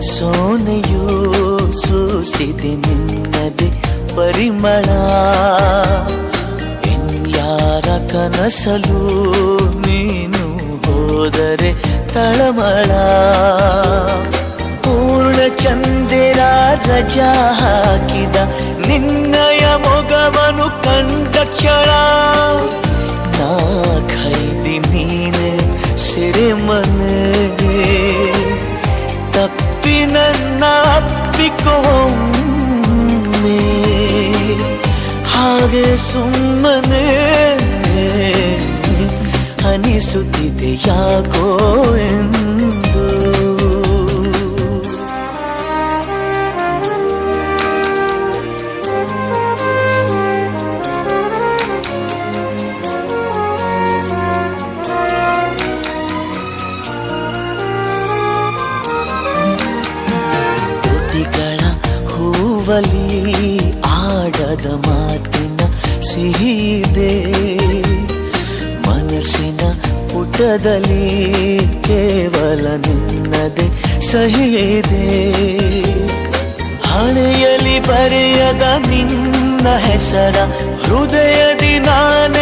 ಸೋನೆಯೂ ಸೂಸಿದೆ ನಿನ್ನದೆ ಪರಿಮಳ. ಇನ್ಯಾರ ಕನಸಲು ನೀನು ಹೋದರೆ ತಳಮಳ. ಪೂರ್ಣ ಚಂದಿರ ರಜಾ ಹಾಕಿದ ನಿನ್ನಯ ಮೊಗವನು ಕಂಡ ಕ್ಷಣ. ನಾ ಖೈದಿ ನೀನೆ ಸೆರೆಮನೆ. ತಪ್ಪಿ ನನ್ನ ಅಪ್ಪಿಕೊಮ್ಮೆ ಹಾಗೆ ಸುಮ್ಮನೆ ಅನಿಸುತ್ತಿದೆ ಯಾಕೋ ಎಂದು. ಹೂವಲಿ ಆಡದ ಮಾತಿನ ಸಿಹಿದೆ. ಮನಸ್ಸಿನ ಪುಟದಲ್ಲಿ ಕೇವಲ ನಿನ್ನದೆ ಸಹಿದೆ. ಹಣೆಯಲ್ಲಿ ಬರೆಯದ ನಿನ್ನ ಹೆಸರ ಹೃದಯದಿ ನಾನೇ